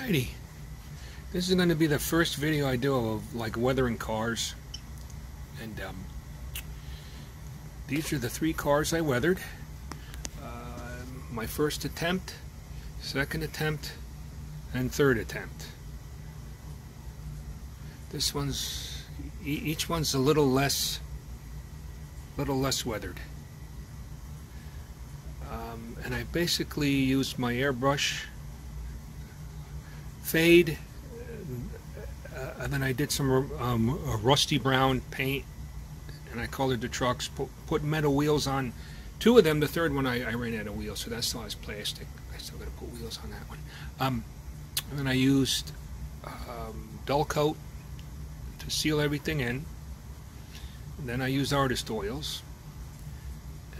Alrighty, this is going to be the first video I do of like weathering cars, and these are the 3 cars I weathered. My first attempt, second attempt, and third attempt. This one's, each one's a little less weathered. And I basically used my airbrush, fade, and then I did some rusty brown paint, and I colored the trucks, put metal wheels on 2 of them. The third one I ran out of wheels, so that still has plastic. I still got to put wheels on that one. And then I used dull coat to seal everything in, and then I used artist oils,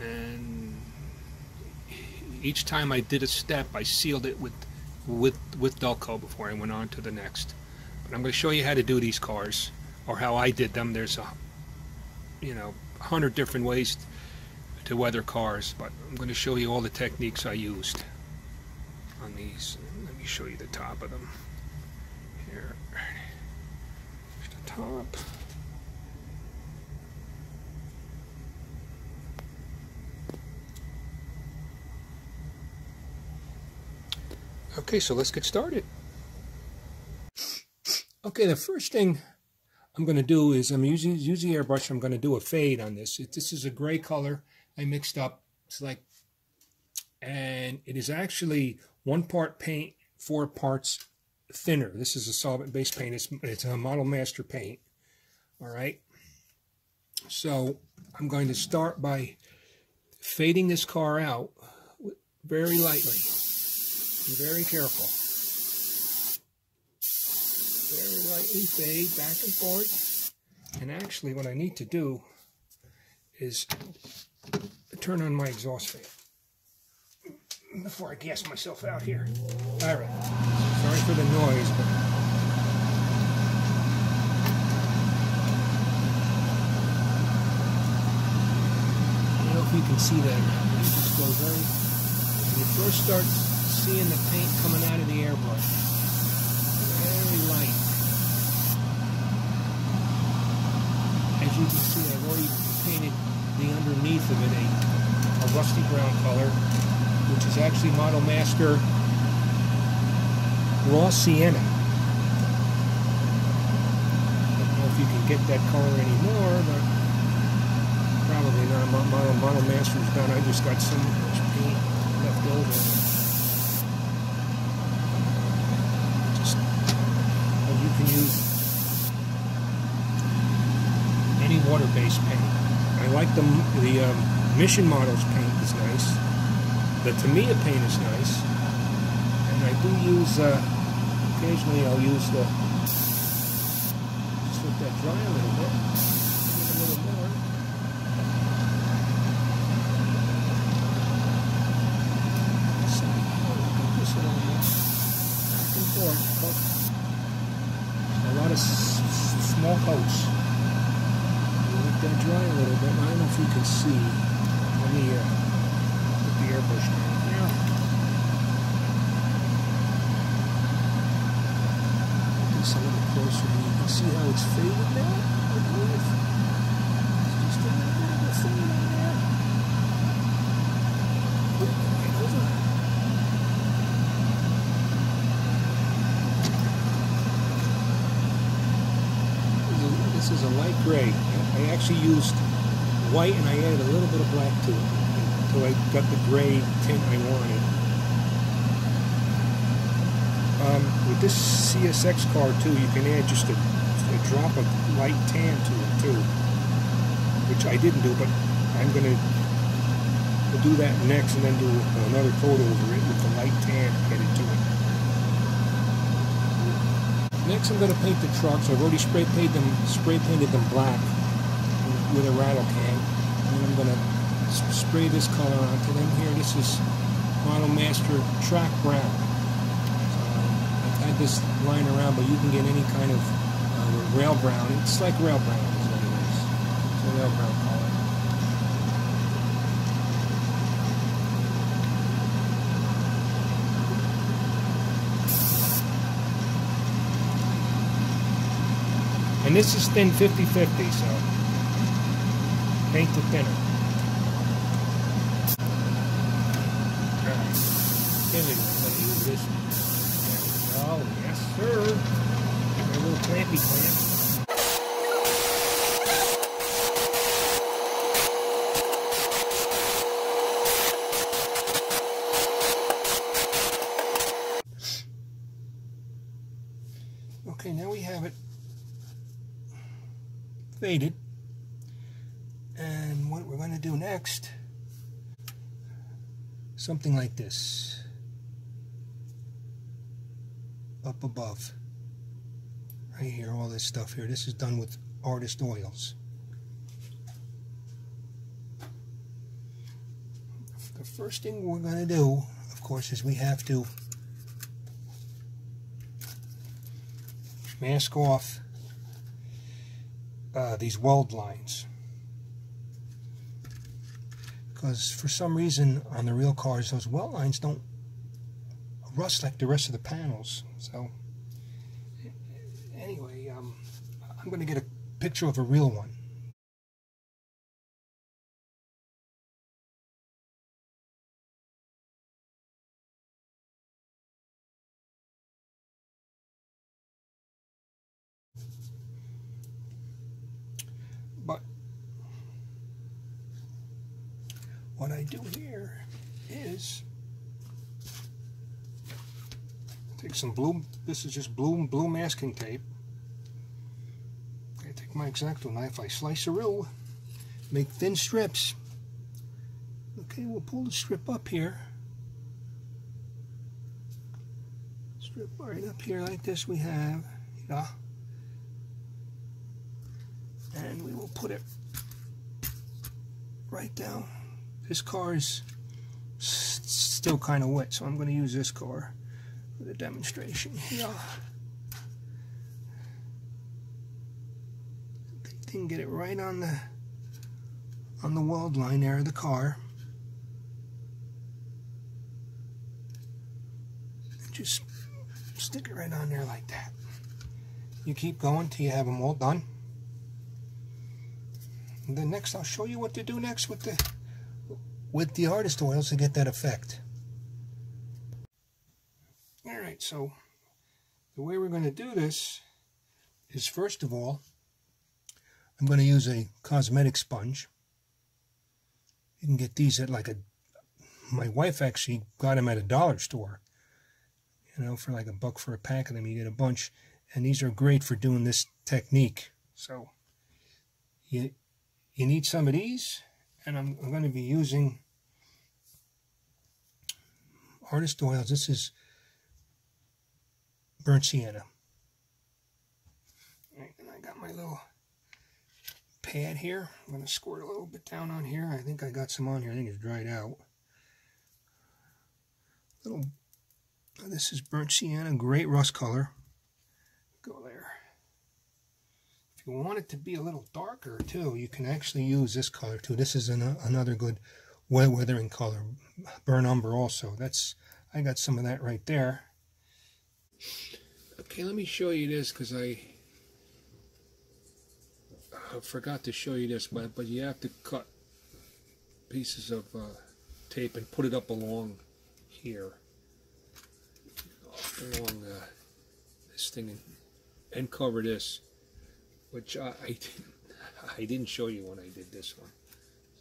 and each time I did a step I sealed it with dull coat before I went on to the next. But I'm going to show you how to do these cars, or how I did them. There's 100 different ways to weather cars, but I'm going to show you all the techniques I used on these. Let me show you the top of them. Here, here's the top. Okay, so let's get started. Okay, the first thing I'm going to do is I'm using airbrush. I'm going to do a fade on this. This is a gray color I mixed up. It's like, and it is actually 1 part paint, 4 parts thinner. This is a solvent-based paint. It's a Model Master paint. All right. So I'm going to start by fading this car out very lightly. Be very careful. Very lightly fade back and forth. And actually what I need to do is turn on my exhaust fan before I gas myself out here. Alright. Sorry for the noise, but I don't know if you can see that. You just go very, when you first start seeing the paint coming out of the airbrush, very light. As you can see, I've already painted the underneath of it a rusty brown color, which is actually Model Master Raw Sienna. I don't know if you can get that color anymore, but probably not. Model Master's done. I just got so much paint left over. You can use any water-based paint. I like the Mission Models paint is nice. The Tamiya paint is nice, and I do use occasionally I'll use the, just let that dry a little bit, give it a little more. So this a little more back and forth. A lot of small coats. Let that dry a little bit. I don't know if you can see. Let me put the airbrush down here. This a little closer. You can see how it's faded now. Just a little bit of a fade on there. Right over. This is a light gray. I actually used white and I added a little bit of black to it until I got the gray tint I wanted. With this CSX car too, you can add just a drop of light tan to it too, which I didn't do, but I'm going to do that next and then do another coat over it with the light tan added to it. Next, I'm going to paint the trucks. I've already spray painted them black with a rattle can. And I'm going to spray this color onto them here. This is Model Master Track Brown. I've had this lying around, but you can get any kind of rail brown. It's like rail brown is what it is. It's a rail brown color. And this is thin 50/50, so paint to thinner. Alright, here we go. I'm going to use this. There we go. Yes, sir. A little clampy clamp. Okay, now we have it faded, and what we're going to do next, something like this, up above, right here, all this stuff here. This is done with artist oils. The first thing we're going to do, of course, is we have to mask off these weld lines, because for some reason on the real cars those weld lines don't rust like the rest of the panels. So anyway, I'm going to get a picture of a real one. But what I do here is take some blue, this is just blue masking tape. I take my X-Acto knife, I slice a rule, make thin strips. Okay, we'll pull the strip up here. Strip right up here like this we have, yeah. And we will put it right down. This car is still kind of wet, so I'm going to use this car for the demonstration. Yeah. Can get it right on the weld line there of the car. And just stick it right on there like that. You keep going till you have them all done. And then next I'll show you what to do next with the artist oils to get that effect. Alright, so the way we're going to do this is, first of all, I'm going to use a cosmetic sponge. You can get these at my wife actually got them at a dollar store. You know, for like $1 for a pack of them, you get a bunch. And these are great for doing this technique. So you need some of these, and I'm going to be using artist oils. This is burnt sienna. Right, and I got my little pad here. I'm going to squirt a little bit down on here. I think I got some on here. I think it's dried out. This is burnt sienna, great rust color. Go there. If you want it to be a little darker too, you can actually use this color too. This is another good weathering color. Burnt umber also. I got some of that right there. Okay, let me show you this, because I forgot to show you this, but you have to cut pieces of tape and put it up along here, along this thing, and cover this, which I didn't show you when I did this one.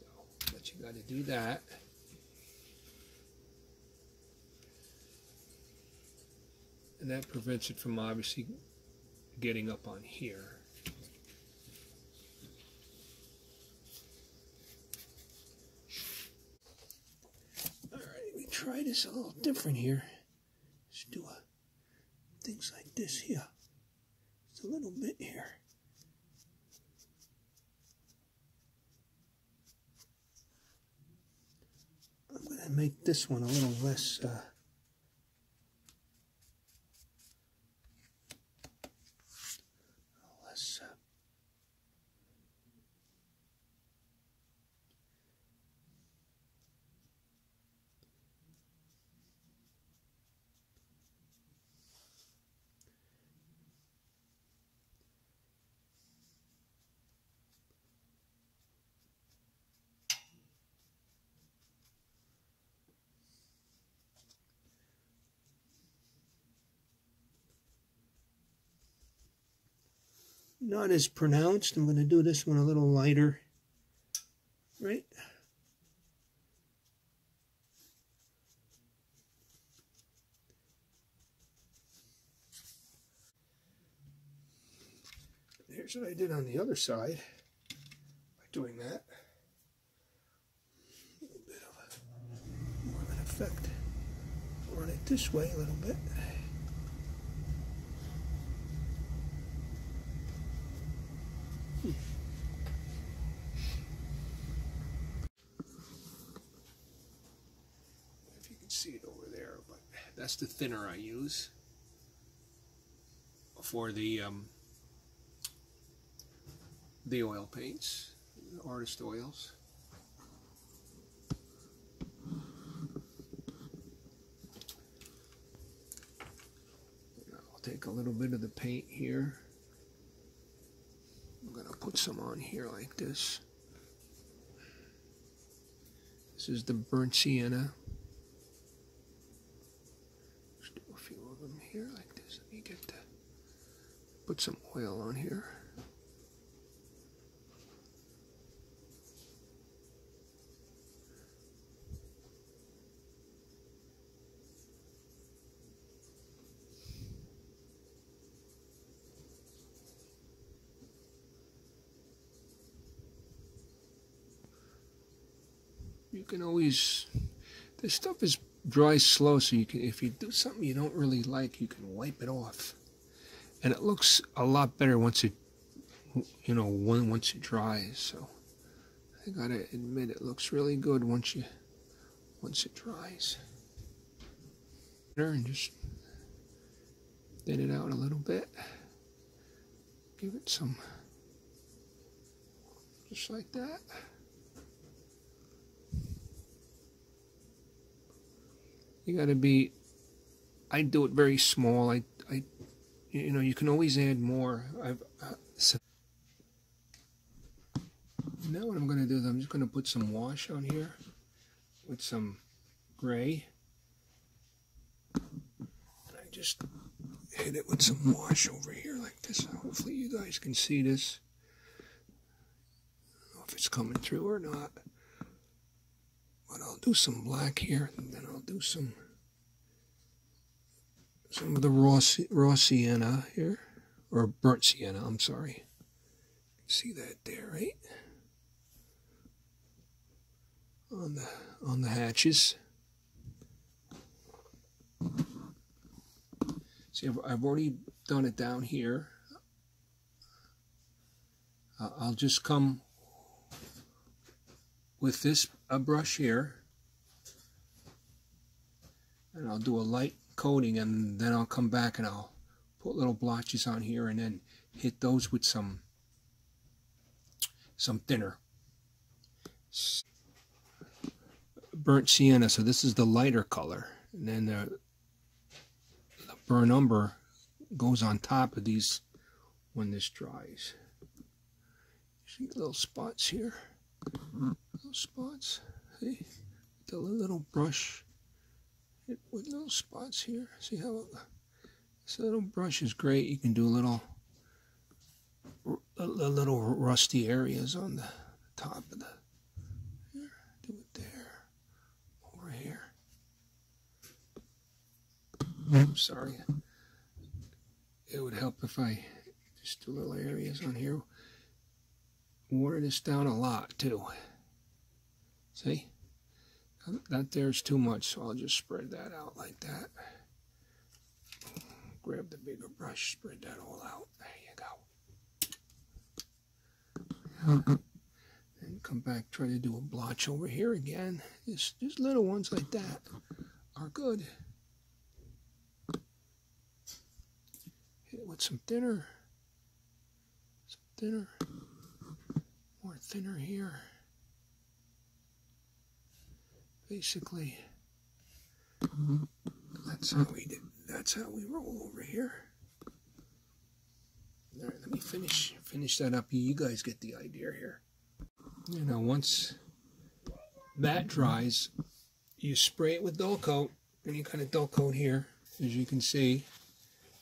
So, but you got to do that. And that prevents it from obviously getting up on here. Alright, we try this a little different here. Let's do things like this here. Just a little bit here. I'm going to make this one a little less not as pronounced. I'm going to do this one a little lighter, right? Here's what I did on the other side by doing that. A little bit of more of an effect. Run it this way a little bit. If you can see it over there, but that's the thinner I use for the oil paints, the artist oils. I'll take a little bit of the paint here. I'm going to put some on here like this. This is the burnt sienna. Just do a few of them here like this. Let me put some oil on here. You can always, this stuff dries slow, so you can, if you do something you don't really like, you can wipe it off, and it looks a lot better once it, once it dries. So I gotta admit, it looks really good once it dries. And just thin it out a little bit, give it some, just like that. You gotta be, I do it very small. You can always add more. Now what I'm gonna do is I'm just gonna put some wash on here with some gray. And I just hit it with some wash over here like this. Hopefully you guys can see this. I don't know if it's coming through or not. But I'll do some black here, and then I'll do some of the raw sienna here, or burnt sienna, I'm sorry. See that there, right? On the hatches. See, I've already done it down here. I'll just come with this brush here, and I'll do a light coating, and then I'll come back and I'll put little blotches on here and then hit those with some thinner burnt sienna. So this is the lighter color, and then the burnt umber goes on top of these when this dries. See little spots here, little spots. See, the little brush with little spots here. See how this little brush is great. You can do little rusty areas on the top of the. Here, do it there, over here. I'm sorry. It would help if I just do little areas on here. Water this down a lot too. See? That there's too much, so I'll just spread that out like that. Grab the bigger brush, spread that all out. There you go. And come back, try to do a blotch over here again. Just little ones like that are good. Hit it with some thinner. More thinner here. Basically, that's how we did. That's how we roll over here. All right, let me finish that up. You guys get the idea here. You know, once that dries, you spray it with dull coat, and you kind of dull coat here, as you can see.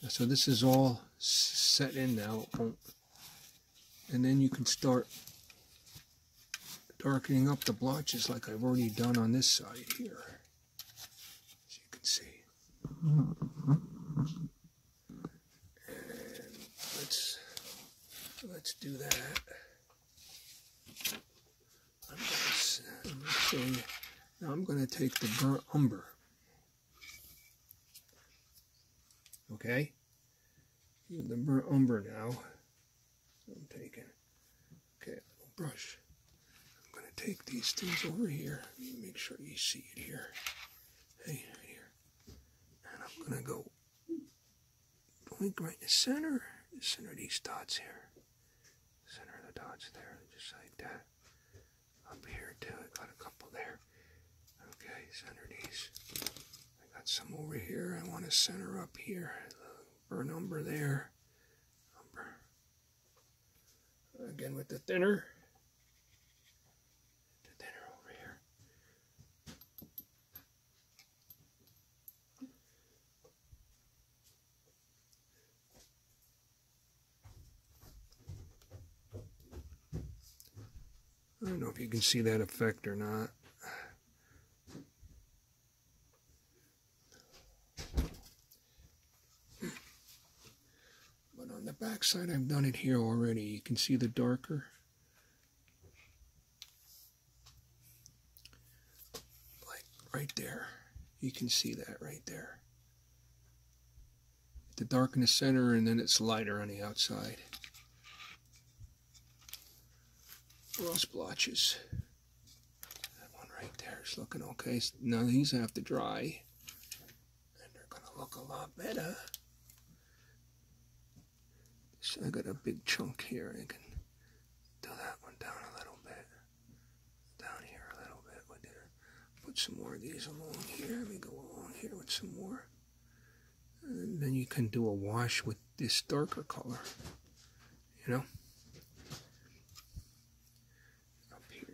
So this is all set in now. It and then you can start darkening up the blotches like I've already done on this side here, as you can see. And let's do that. I'm going to show you. Now I'm going to take the burnt umber. Okay? The burnt umber now. I'm taking. Okay, a little brush. I'm going to take these things over here. Make sure you see it here. Hey, right here. And I'm going to go right in the center of these dots here. Center of the dots there, just like that. Up here too, I got a couple there. Okay, center these. I got some over here. I want to center up here. Burn umber there. Umber. Again with the thinner. The thinner over here. I don't know if you can see that effect or not. But on the back side, I've done it here already. You can see the darker. Like right there. You can see that right there. The dark in the center, and then it's lighter on the outside. Rose blotches. That one right there is looking okay. Now these have to dry, and they're going to look a lot better. So I got a big chunk here. I can do that one down a little bit. Down here a little bit. With there. Put some more of these along here. Let me go along here with some more. And then you can do a wash with this darker color. You know?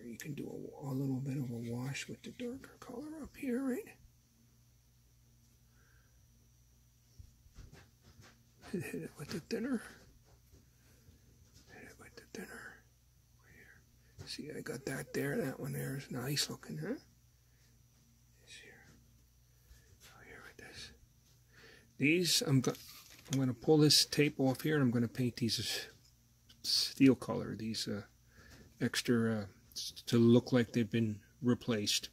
You can do a little bit of a wash with the darker color up here, right? Hit it with the thinner. Hit it with the thinner. Over here. See, I got that there. That one there is nice looking, huh? This here. Oh, here with this. These, I'm going to pull this tape off here, and I'm going to paint these as steel color. These extra... to look like they've been replaced.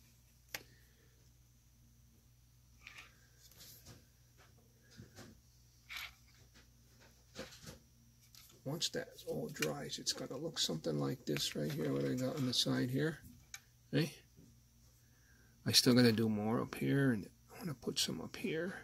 Once that all dries, it's going to look something like this right here, what I got on the side here. Okay? I still got to do more up here, and I want to put some up here.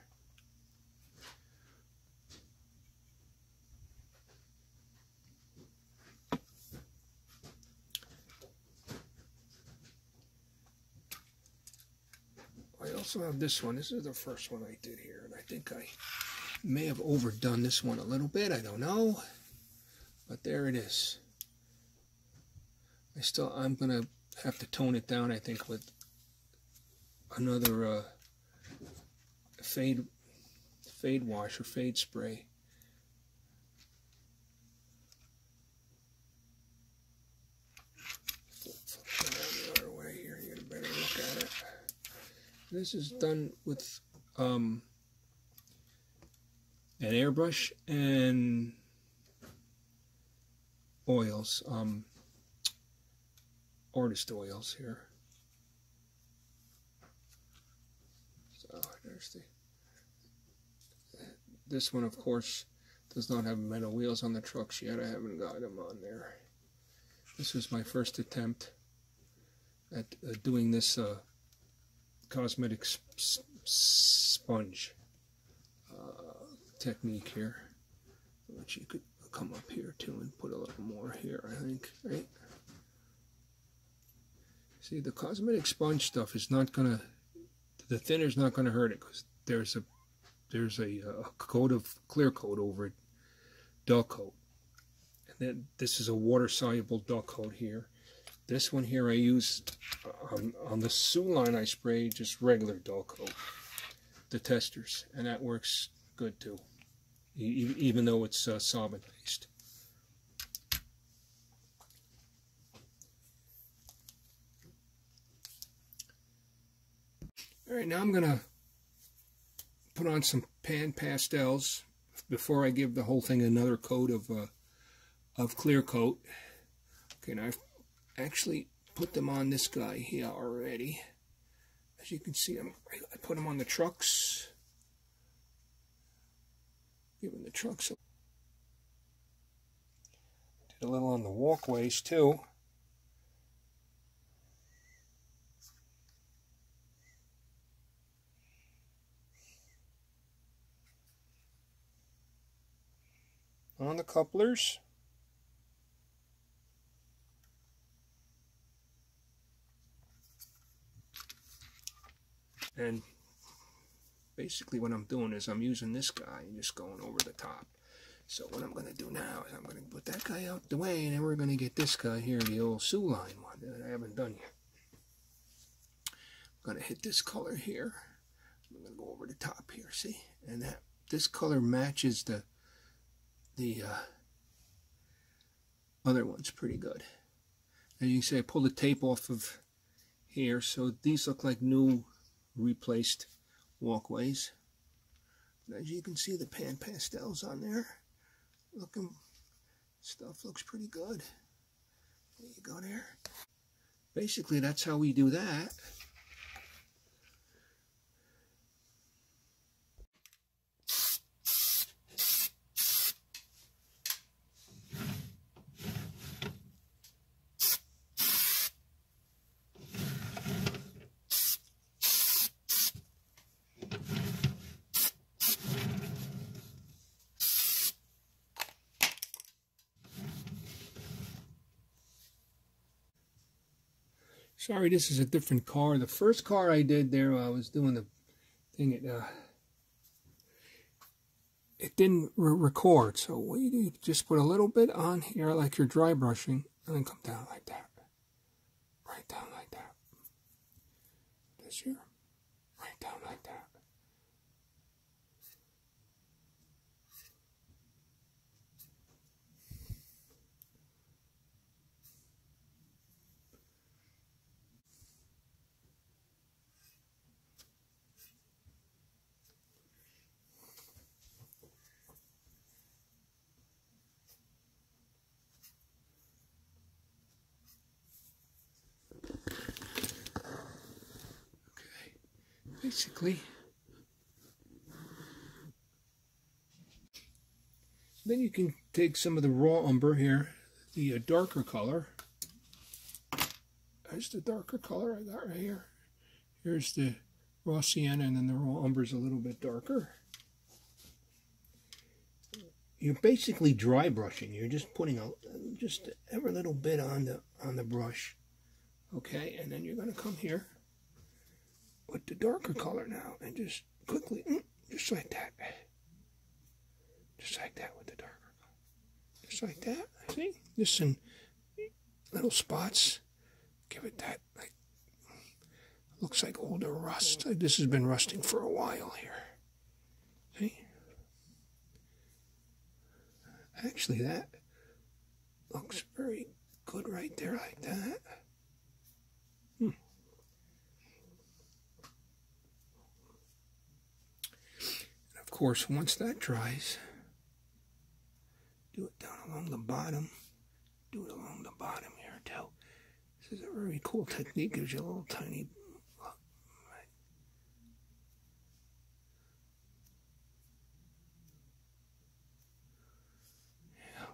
I also have this one. This is the first one I did here, and I think I may have overdone this one a little bit. I don't know, but there it is. I'm gonna have to tone it down, I think, with another fade wash or fade spray. The other way here, you get a better look at it. This is done with an airbrush and oils, artist oils here. So there's this one, of course, does not have metal wheels on the trucks yet. I haven't got them on there. This was my first attempt at doing this cosmetic sponge technique here, which you could come up here too and put a little more here, I think, right? See, the cosmetic sponge stuff is not gonna, the thinner's not gonna hurt it, because there's a coat of clear coat over it, dull coat, and then this is a water soluble dull coat here. This one here I used on the Sue line. I sprayed just regular dull coat, the testers, and that works good too, even though it's solvent based. All right, now I'm going to put on some pan pastels before I give the whole thing another coat of clear coat. Okay, and I've actually put them on this guy here already. As you can see, I put them on the trucks. Giving the trucks a... Did a little on the walkways too. On the couplers. And basically what I'm doing is I'm using this guy and just going over the top. So what I'm going to do now is I'm going to put that guy out the way, and then we're going to get this guy here, the old Sioux line one that I haven't done yet. I'm going to hit this color here. I'm going to go over the top here, see? And this color matches the other one's pretty good. As you can see, I pulled the tape off of here, so these look like new replaced walkways. But as you can see, the pan pastels on there, stuff looks pretty good. There you go there. Basically, that's how we do that. Sorry, this is a different car. The first car I did there, I was doing the thing, it didn't record. So what you do, you just put a little bit on here like you're dry brushing, and then come down like that. Right down like that. This here. Right down like that. Basically, then you can take some of the raw umber here, the darker color. There's the darker color I got right here. Here's the raw sienna, and then the raw umber is a little bit darker. You're basically dry brushing. You're just putting just every little bit on the brush, okay? And then you're going to come here with the darker color now, and just quickly, just like that. Just like that with the darker color. Just like that. See? Just in little spots. Give it that, like, looks like older rust. Like this has been rusting for a while here. See? Actually, that looks very good right there like that. Of course, once that dries, do it down along the bottom. Do it along the bottom here too. This is a very cool technique. Gives you a little tiny look. Right. Yeah.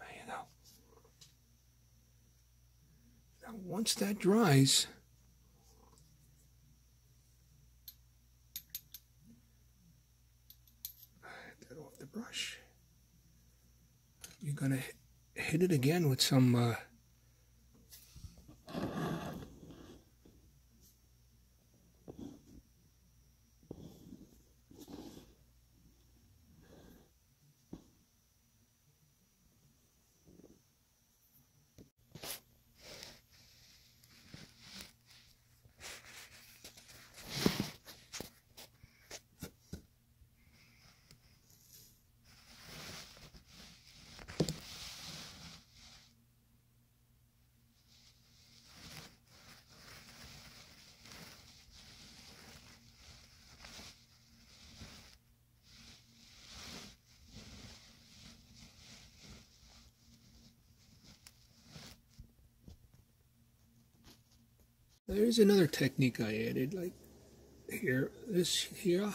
There you go. Now, once that dries, off the brush, you're going to hit it again with some There's another technique I added, like here, this here,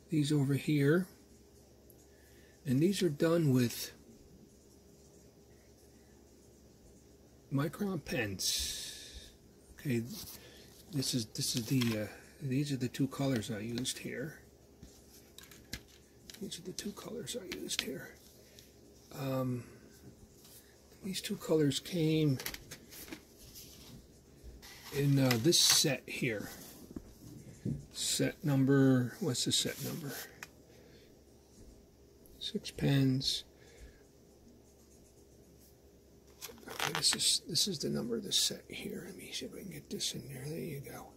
these over here, and these are done with micron pens. Okay, this is the these are the two colors I used here. These are the two colors I used here. These two colors came in this set here. Set number, what's the set number? 6 pens. Okay, this is the number of the set here. Let me see if I can get this in there. There you go.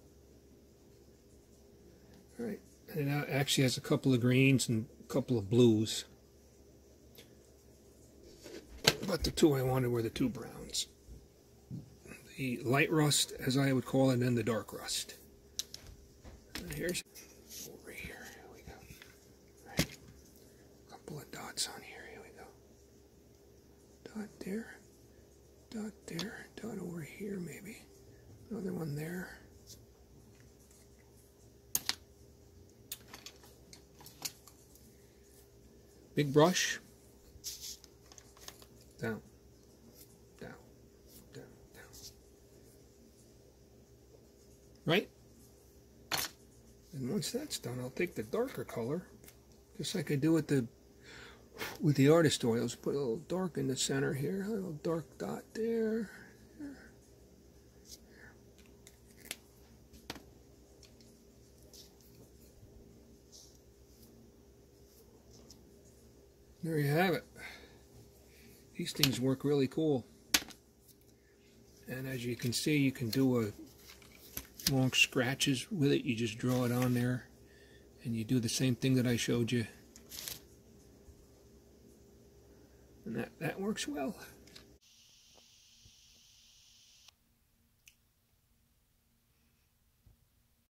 All right, and it actually has a couple of greens and a couple of blues. But the two I wanted were the two browns. The light rust, as I would call it, and the dark rust. And here's over here. Here we go. All right. A couple of dots on here. Here we go. Dot there. Dot there. Dot over here, maybe. Another one there. Big brush. Down. Down. Down. Down. Right? And once that's done, I'll take the darker color, just like I do with the artist oils. Put a little dark in the center here, a little dark dot there. There you have it. These things work really cool. And as you can see, you can do long scratches with it. You just draw it on there, and you do the same thing that I showed you. And that works well.